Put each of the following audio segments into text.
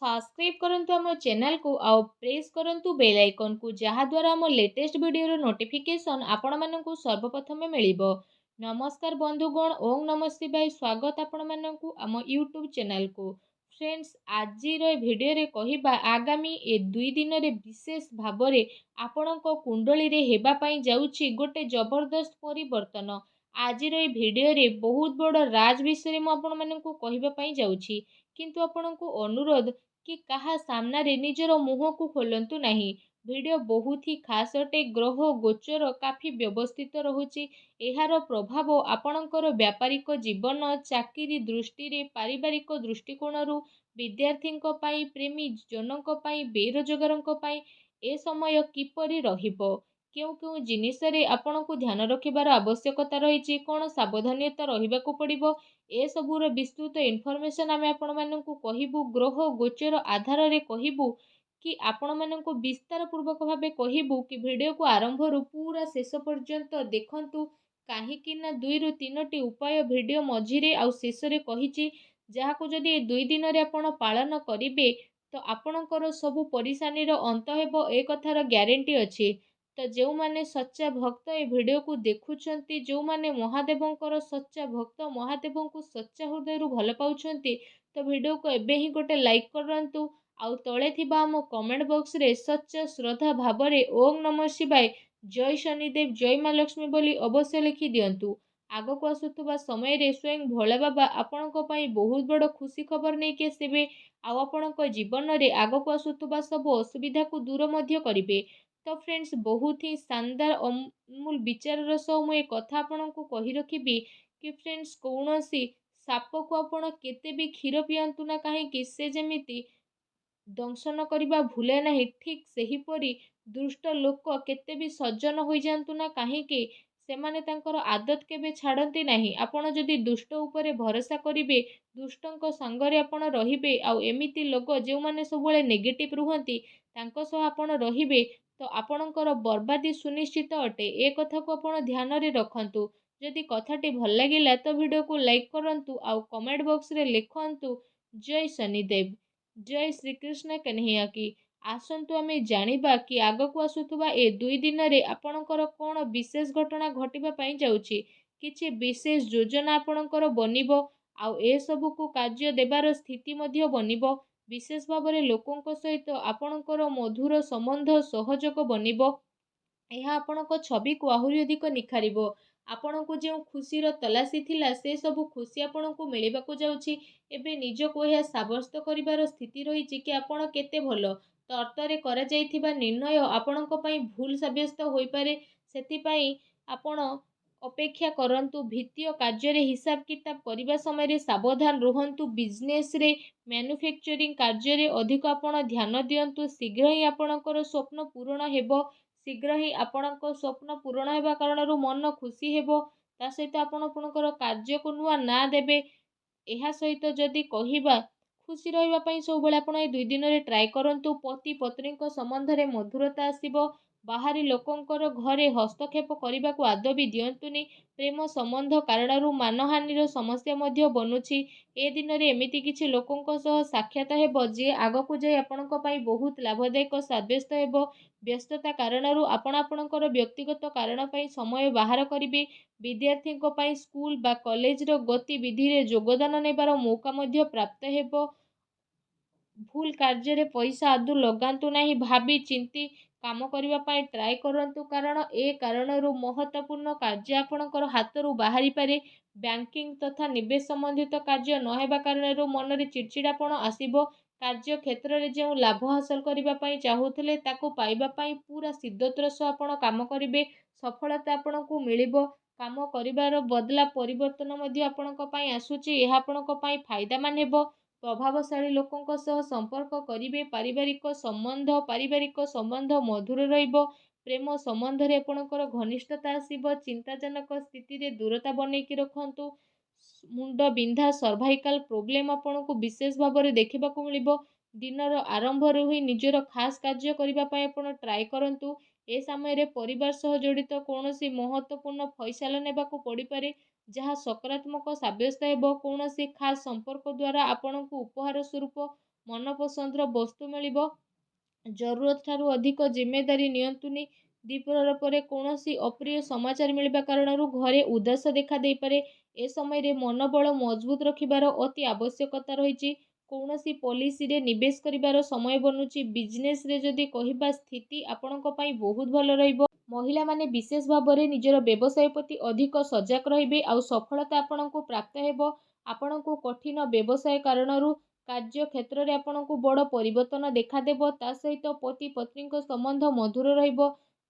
Subscribe करंतु आम channel को आउ प्रेस करंतु बेल आइकन को जहा द्वारा आम लेटेस्ट वीडियो नोटिफिकेशन आपण मानकु सर्वप्रथम मिलिबो। नमस्कार बंधुगण, ओम नमः शिवाय। स्वागत आपण मानकु आम यूट्यूब चैनल को। फ्रेंड्स, आज भिडियो रे कहिबा आगामी ए 2 दिन रे विशेष भाबरे आपणक कुंडली रे हेबा पई जाउछि गोटे जबरदस्त परिवर्तन। आज भिडियो रे बहुत बड़ राज विषय मु आपण मानकु कहिबा पई जाउछि, किंतु आपणकु अनुरोध कि कहा सामना रे निजर मुह को खोलंतु नहीं। वीडियो बहुत ही खास अटे। ग्रह गोचर काफी व्यवस्थित रहुछि। एहार प्रभाव आपणकर व्यापारिक जीवन, चाकरी दृष्टि रे, पारिवारिक दृष्टिकोण रु, विद्यार्थी पाई, प्रेमी जनक पाई, बेरोजगारक पाई ए समय किपरि रहिबो, क्यों क्यों जिनिस रे आपनको ध्यान रखिबार आवश्यकता रही, कौन सावधानता रहिबाकु पड़िबो, ए सबूर विस्तृत इनफॉरमेशन आमे आपण माननकु कहिबु। ग्रह गोचर आधार रे कहिबु कि आपण माननकु विस्तार पूर्वक भाबे कहिबु कि वीडियो को आरंभ रु पूरा शेष पर्यंत देखंतु। काहेकि ना 2 रु 3 टी उपाय वीडियो मझिरे आउ शेष रे कहिछि, जाहाकु जदि 2 दिन रे आपण पालन करिवे तो आपणकर सबु परेशानी रो अंत हेबो, ए कथार ग्यारंटी अछि। तो जो माने सच्चा भक्त ए वीडियो को देखुछंती, जो माने महादेवंकर सच्चा भक्त, महादेव को सच्चा हृदय रु भल पाउछंती, तो वीडियो को एबे ही गोटे लाइक करंतु। आउ तळे थिबा आम कमेंट बॉक्स रे सच्चा श्रद्धा भाबरे ओम नमः शिवाय, जय शनिदेव, जय माँ लक्ष्मी बोली अवश्य लिखि दियंतु। आगक आसुथुबा समय रे स्वयं भोला बाबा आपणक पई बहुत बड़ खुशी खबर नै के आसीबे। आउ आपणक जीवन रे आगक आसुथुबा सब असुविधा को दूर मध्य करिवे। तो फ्रेंड्स, बहुत ही शानदार अमूल विचार सह मु कथा आपको कही रखी कि फ्रेंड्स, कौन सी साप को आपण केते भी क्षीर पियंतु ना कहीं से जमीती दंशन करने भूले ना, ठीक सही परी दुष्ट लोक केते भी सज्जन हो जातु ना कहीं सेमाने तांकर आदत केबे छाड़ती नहीं। आपण जदि दुष्ट उपरे भरोसा करिवे, दुष्टंक संगरे आपण रहिबे, आउ एमिति लोक जो माने सबले नेगेटिव रुहंती तांको सह आपण रहिबे, तो आपणकर बर्बादी सुनिश्चित अटे। ए कथा को आपण ध्यान रे रखंतु। जदि कथाटी भल लगिला तो वीडियो को लाइक करंतु, आउ कमेंट बॉक्स रे लिखंतु जय शनिदेव, जय श्री कृष्ण कन्हैया की। आसंतु आमे जानिबा कि आगकु आसुथुबा ए 2 दिन रे आपणकर कोन विशेष घटना घटिबा पई जाउछि। किछि विशेष योजना आपणकर बनिबो, आउ ए सबु को कार्य देबार स्थिति मध्य बनिबो। विशेष भाव में लोकों सहित आपणकर मधुर संबंध सहयोग बनिबो। यह आपणक छवि को आहुरी अधिक निखारिबो। आपणको जो खुशीर तलासी थिला से सबु खुशी आपणको मिलिबाकु जाउछि। एबे निजको यह साब्यस्त करिबार स्थिति रहिछि कि आपण केते भलो। तर्तरे करा जाइथिबा निर्णय आपणको पई भूल साब्यस्त होई पारे। सेति पई आपण अपेक्षा करंतु। वित्तीय कार्य रे हिसाब किताब करबा समय रे सावधान रुहंतु। बिजनेस रे, मैन्युफैक्चरिंग कार्य रे अधिक आपण ध्यान दियंतु। शीघ्र ही आपणकर स्वप्न पूर्ण हेबो। शीघ्र ही आपणक स्वप्न पूर्ण हेबा कारणरू मन खुशी हेबो। ता सहित आपण आपणकर कार्य को नुआ ना देबे। एहा सहित जदि कहिबा खुशी रहिबा पई सब बेले आपण ए 2 दिन रे ट्राई करंतु। पति पत्नी को संबंध रे मधुरता आसीबो। बाहरी लोकंकर घरे हस्तक्षेप करने को आदौ भी दियंतुनी। प्रेम संबंध कारणरू मानहानिर समस्या मध्य बनुछि। ए दिन रे एमिति किछि लोकंक सह साक्षात हेबो जे आगकु जाय आपणक पई बहुत लाभदायक साब्यस्त हेबो। व्यस्तता कारणरू आपण आपणकर व्यक्तिगत कारण पई समय बाहर करिवे। विद्यार्थी पई स्कूल बा कॉलेज रो गतिविधि रे योगदान नेबार मौका मध्य प्राप्त हेबो। भूल कार्य रे पैसा आदु लगांतु नहीं। भाभी चिंती काम करबा पई ट्राई करंतु, कारण ए कारणरू महत्वपूर्ण कार्य आपणकर हाथरू बाहरी पारे। बैंकिंग तथा निवेश संबंधित कार्य न हेबा कारणरू मन रे चिड़चिड़ापण आसीबो। कार्य क्षेत्र रे जो लाभ हासिल करबा पई चाहूथिले ताको पाइबा पई पूरा सिद्धतर सह आपण काम करिवे। सफलता आपणको मिलिबो। काम करिबार बदला परिवर्तन मध्य आपणक पई आसुची। एहा आपणक पई फायदा मान हेबो। प्रभावशाली लोकों सह संपर्क करिवे। पारिवारिक संबंध मधुर रहिबो। प्रेम संबंध रे आपणकर घनिष्ठता आसीबो। चिंताजनक स्थिति रे दूरता बनैकी रखंतु। मुंड बिंधा सर्वाइकल प्रोब्लेम आपणको विशेष भाव में देखिबाकु मिलिबो। दिनर आरंभ रु ही निजर खास कार्य करबा पई आपण ट्राई करंतु। ए समय रे परिवार सह जड़ित कौनसी महत्वपूर्ण फैसला नेबाकु पड़ी पारे, जहाँ सकारात्मक साब्यस्त हेबो। कौनसी खास संपर्क द्वारा आपणको उपहार स्वरूप ମନପସନ୍ଦର ବସ୍ତୁ ମିଳିବ। ଜରୁରତ ଠାରୁ ଅଧିକ ଜିମ୍ମେଦାରୀ ନିଅନ୍ତୁନି। ଦ୍ୱିପ୍ରହର ପରେ କୌଣସି ଅପ୍ରିୟ ସମାଚାର ମିଳିବା କାରଣରୁ ଘରେ ଉଦାସ ଦେଖା ଦେଇପାରେ। ଏ ସମୟରେ ମନୋବଳ ମଜବୁତ ରଖିବାର ଅତି ଆବଶ୍ୟକତା ରହିଛି। କୌଣସି ପଲିସିରେ ନିବେଶ କରିବାର ସମୟ ବନୁଛି। ବିଜନେସରେ ଯଦି କହିବା ସ୍ଥିତି ଆପଣଙ୍କ ପାଇଁ ବହୁତ ଭଲ ରହିବ। ମହିଳାମାନେ ବିଶେଷ ଭାବରେ ନିଜର ବ୍ୟବସାୟ ପ୍ରତି ଅଧିକ ସଜାଗ ରହିବେ ଆଉ ସଫଳତା ଆପଣଙ୍କୁ ପ୍ରାପ୍ତ ହେବ। ଆପଣଙ୍କୁ କଠିନ ବ୍ୟବସାୟ କାରଣରୁ କାର୍ଯ୍ୟ କ୍ଷେତ୍ରରେ ଆପଣଙ୍କୁ ବଡ଼ ପରିବର୍ତ୍ତନ ଦେଖାଦେବ। ତା ସହିତ ପତି ପତ୍ନୀଙ୍କ ସମ୍ବନ୍ଧ ମଧୁର ରହିବ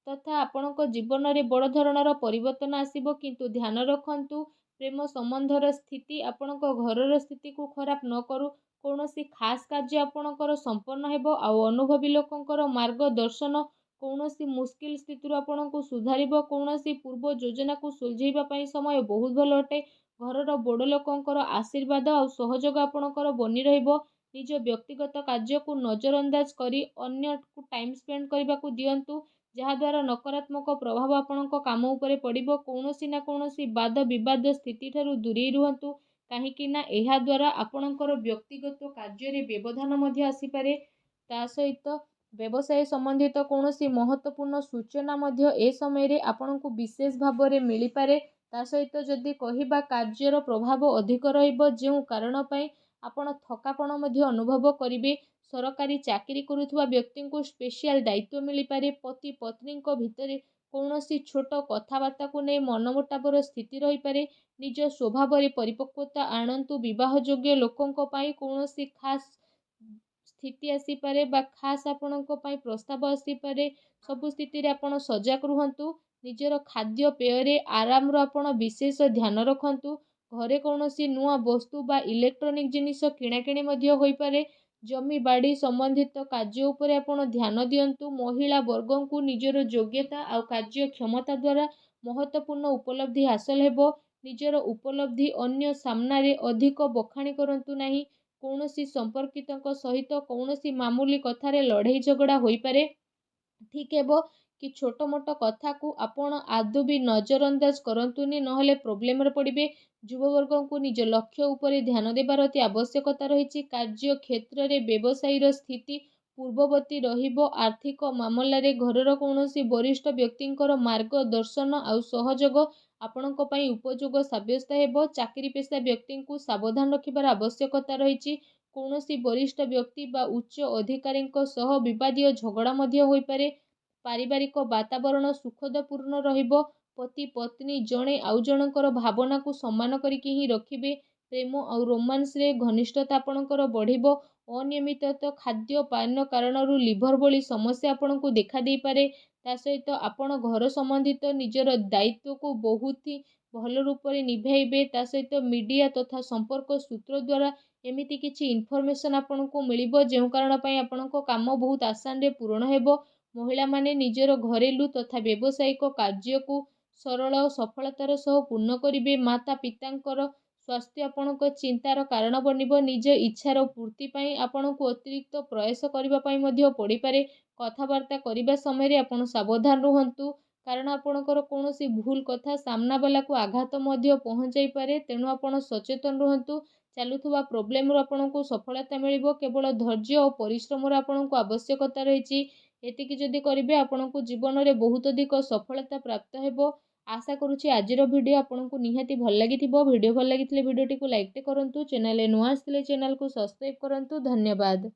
ତଥା ଆପଣଙ୍କ ଜୀବନରେ ବଡ଼ ଧରଣର ପରିବର୍ତ୍ତନ ଆସିବ। କିନ୍ତୁ ଧ୍ୟାନ ରଖନ୍ତୁ ପ୍ରେମ ସମ୍ବନ୍ଧର ସ୍ଥିତି ଆପଣଙ୍କ ଘରର ସ୍ଥିତିକୁ ଖରାପ ନ କରୁ। କୌଣସି ଖାସ୍ କାର୍ଯ୍ୟ ଆପଣଙ୍କର ସମ୍ପନ୍ନ ହେବ ଆଉ ଅନୁଭବୀ ଲୋକଙ୍କର ମାର୍ଗଦର୍ଶନ କୌଣସି ମୁସ୍କିଲ ସ୍ଥିତିରୁ ଆପଣଙ୍କୁ ସୁଧାରିବ। କୌଣସି ପୂର୍ବ ଯୋଜନାକୁ ସୁଲଝେଇବା ପାଇଁ ସମୟ ବହୁତ ଭଲ ଅଟେ। ଘରର ବଡ଼ ଲୋକଙ୍କର ଆଶୀର୍ବାଦ ଆଉ ସହଯୋଗ ଆପଣଙ୍କର ବନି ରହିବ। ନିଜ ବ୍ୟକ୍ତିଗତ କାର୍ଯ୍ୟକୁ ନଜରଅନ୍ଦାଜ କରି ଅନ୍ୟକୁ ଟାଇମ୍ ସ୍ପେଣ୍ଡ କରିବାକୁ ଦିଅନ୍ତୁ, ଯାହାଦ୍ୱାରା ନକାରାତ୍ମକ ପ୍ରଭାବ ଆପଣଙ୍କ କାମ ଉପରେ ପଡ଼ିବ। କୌଣସି ନା କୌଣସି ବାଦ ବିବାଦ ସ୍ଥିତିଠାରୁ ଦୂରେଇ ରୁହନ୍ତୁ, କାହିଁକି ନା ଏହା ଦ୍ୱାରା ଆପଣଙ୍କର ବ୍ୟକ୍ତିଗତ କାର୍ଯ୍ୟରେ ବ୍ୟବଧାନ ମଧ୍ୟ ଆସିପାରେ। ତା ସହିତ ବ୍ୟବସାୟ ସମ୍ବନ୍ଧିତ କୌଣସି ମହତ୍ତ୍ୱପୂର୍ଣ୍ଣ ସୂଚନା ମଧ୍ୟ ଏ ସମୟରେ ଆପଣଙ୍କୁ ବିଶେଷ ଭାବରେ ମିଳିପାରେ। ତା ସହିତ ଯଦି କହିବା କାର୍ଯ୍ୟର ପ୍ରଭାବ ଅଧିକ ରହିବ, ଯେଉଁ କାରଣ ପାଇଁ ଆପଣ ଥକାପଣ ମଧ୍ୟ ଅନୁଭବ କରିବେ। ସରକାରୀ ଚାକିରି କରୁଥିବା ବ୍ୟକ୍ତିଙ୍କୁ ସ୍ପେଶିଆଲ ଦାୟିତ୍ୱ ମିଳିପାରେ। ପତି ପତ୍ନୀଙ୍କ ଭିତରେ କୌଣସି ଛୋଟ କଥାବାର୍ତ୍ତାକୁ ନେଇ ମନମୁଟାବର ସ୍ଥିତି ରହିପାରେ। ନିଜ ସ୍ୱଭାବରେ ପରିପକ୍ୱତା ଆଣନ୍ତୁ। ବିବାହଯୋଗ୍ୟ ଲୋକଙ୍କ ପାଇଁ କୌଣସି ଖାସ୍ ସ୍ଥିତି ଆସିପାରେ ବା ଖାସ୍ ଆପଣଙ୍କ ପାଇଁ ପ୍ରସ୍ତାବ ଆସିପାରେ। ସବୁ ସ୍ଥିତିରେ ଆପଣ ସଜାଗ ରୁହନ୍ତୁ। ନିଜର ଖାଦ୍ୟ ପେୟରେ ଆରାମର ଆପଣ ବିଶେଷ ଧ୍ୟାନ ରଖନ୍ତୁ। ଘରେ କୌଣସି ନୂଆ ବସ୍ତୁ ବା ଇଲେକ୍ଟ୍ରୋନିକ୍ ଜିନିଷ କିଣାକିଣି ମଧ୍ୟ ହୋଇପାରେ। ଜମି ବାଡ଼ି ସମ୍ବନ୍ଧିତ କାର୍ଯ୍ୟ ଉପରେ ଆପଣ ଧ୍ୟାନ ଦିଅନ୍ତୁ। ମହିଳା ବର୍ଗଙ୍କୁ ନିଜର ଯୋଗ୍ୟତା ଆଉ କାର୍ଯ୍ୟକ୍ଷମତା ଦ୍ୱାରା ମହତ୍ତ୍ୱପୂର୍ଣ୍ଣ ଉପଲବ୍ଧି ହାସଲ ହେବ। ନିଜର ଉପଲବ୍ଧି ଅନ୍ୟ ସାମ୍ନାରେ ଅଧିକ ବଖାଣି କରନ୍ତୁ ନାହିଁ। କୌଣସି ସମ୍ପର୍କିତଙ୍କ ସହିତ କୌଣସି ମାମୁଲି କଥାରେ ଲଢ଼େଇ ଝଗଡ଼ା ହୋଇପାରେ। ଠିକ୍ ହେବ କି ଛୋଟ ମୋଟ କଥାକୁ ଆପଣ ଆଦୌ ବି ନଜରଅନ୍ଦାଜ କରନ୍ତୁନି, ନହେଲେ ପ୍ରୋବ୍ଲେମରେ ପଡ଼ିବେ। ଯୁବବର୍ଗଙ୍କୁ ନିଜ ଲକ୍ଷ୍ୟ ଉପରେ ଧ୍ୟାନ ଦେବାର ଅତି ଆବଶ୍ୟକତା ରହିଛି। କାର୍ଯ୍ୟ କ୍ଷେତ୍ରରେ ବ୍ୟବସାୟୀର ସ୍ଥିତି ପୂର୍ବବତୀ ରହିବ। ଆର୍ଥିକ ମାମଲାରେ ଘରର କୌଣସି ବରିଷ୍ଠ ବ୍ୟକ୍ତିଙ୍କର ମାର୍ଗଦର୍ଶନ ଆଉ ସହଯୋଗ ଆପଣଙ୍କ ପାଇଁ ଉପଯୋଗ ସାବ୍ୟସ୍ତ ହେବ। ଚାକିରି ପେଶା ବ୍ୟକ୍ତିଙ୍କୁ ସାବଧାନ ରଖିବାର ଆବଶ୍ୟକତା ରହିଛି। କୌଣସି ବରିଷ୍ଠ ବ୍ୟକ୍ତି ବା ଉଚ୍ଚ ଅଧିକାରୀଙ୍କ ସହ ବିବାଦୀୟ ଝଗଡ଼ା ମଧ୍ୟ ହୋଇପାରେ। ପାରିବାରିକ ବାତାବରଣ ସୁଖଦପୂର୍ଣ୍ଣ ରହିବ। ପତି ପତ୍ନୀ ଜଣେ ଆଉ ଜଣଙ୍କର ଭାବନାକୁ ସମ୍ମାନ କରିକି ହିଁ ରଖିବେ। ପ୍ରେମ ଆଉ ରୋମାନ୍ସରେ ଘନିଷ୍ଠତା ଆପଣଙ୍କର ବଢ଼ିବ। ଅନିୟମିତ ଖାଦ୍ୟ ପାନ କାରଣରୁ ଲିଭର ଭଳି ସମସ୍ୟା ଆପଣଙ୍କୁ ଦେଖାଦେଇପାରେ। ତା ସହିତ ଆପଣ ଘର ସମ୍ବନ୍ଧିତ ନିଜର ଦାୟିତ୍ୱକୁ ବହୁତ ହି ଭଲ ରୂପରେ ନିଭାଇବେ। ତା ସହିତ ମିଡ଼ିଆ ତଥା ସମ୍ପର୍କ ସୂତ୍ର ଦ୍ୱାରା ଏମିତି କିଛି ଇନଫର୍ମେସନ୍ ଆପଣଙ୍କୁ ମିଳିବ, ଯେଉଁ କାରଣ ପାଇଁ ଆପଣଙ୍କ କାମ ବହୁତ ଆସାନରେ ପୂରଣ ହେବ। ମହିଳାମାନେ ନିଜର ଘରେଲୁ ତଥା ବ୍ୟବସାୟିକ କାର୍ଯ୍ୟକୁ ସରଳ ଓ ସଫଳତାର ସହ ପୂର୍ଣ୍ଣ କରିବେ। ମାତା ପିତାଙ୍କର ସ୍ୱାସ୍ଥ୍ୟ ଆପଣଙ୍କ ଚିନ୍ତାର କାରଣ ବନିବ। ନିଜ ଇଚ୍ଛାର ପୂର୍ତ୍ତି ପାଇଁ ଆପଣଙ୍କୁ ଅତିରିକ୍ତ ପ୍ରୟାସ କରିବା ପାଇଁ ମଧ୍ୟ ପଡ଼ିପାରେ। କଥାବାର୍ତ୍ତା କରିବା ସମୟରେ ଆପଣ ସାବଧାନ ରୁହନ୍ତୁ, କାରଣ ଆପଣଙ୍କର କୌଣସି ଭୁଲ କଥା ସାମ୍ନାବାଲାକୁ ଆଘାତ ମଧ୍ୟ ପହଞ୍ଚାଇପାରେ। ତେଣୁ ଆପଣ ସଚେତନ ରୁହନ୍ତୁ। ଚାଲୁଥିବା ପ୍ରୋବ୍ଲେମରୁ ଆପଣଙ୍କୁ ସଫଳତା ମିଳିବ। କେବଳ ଧୈର୍ଯ୍ୟ ଓ ପରିଶ୍ରମର ଆପଣଙ୍କୁ ଆବଶ୍ୟକତା ରହିଛି। ଏତିକି ଯଦି କରିବେ ଆପଣଙ୍କୁ ଜୀବନରେ ବହୁତ ଅଧିକ ସଫଳତା ପ୍ରାପ୍ତ ହେବ। ଆଶା କରୁଛି ଆଜିର ଭିଡ଼ିଓ ଆପଣଙ୍କୁ ନିହାତି ଭଲ ଲାଗିଥିବ। ଭିଡ଼ିଓ ଭଲ ଲାଗିଥିଲେ ଭିଡ଼ିଓଟିକୁ ଲାଇକ୍ଟେ କରନ୍ତୁ। ଚ୍ୟାନେଲରେ ନୂଆ ଆସିଥିଲେ ଚ୍ୟାନେଲକୁ ସବସ୍କ୍ରାଇବ୍ କରନ୍ତୁ। ଧନ୍ୟବାଦ।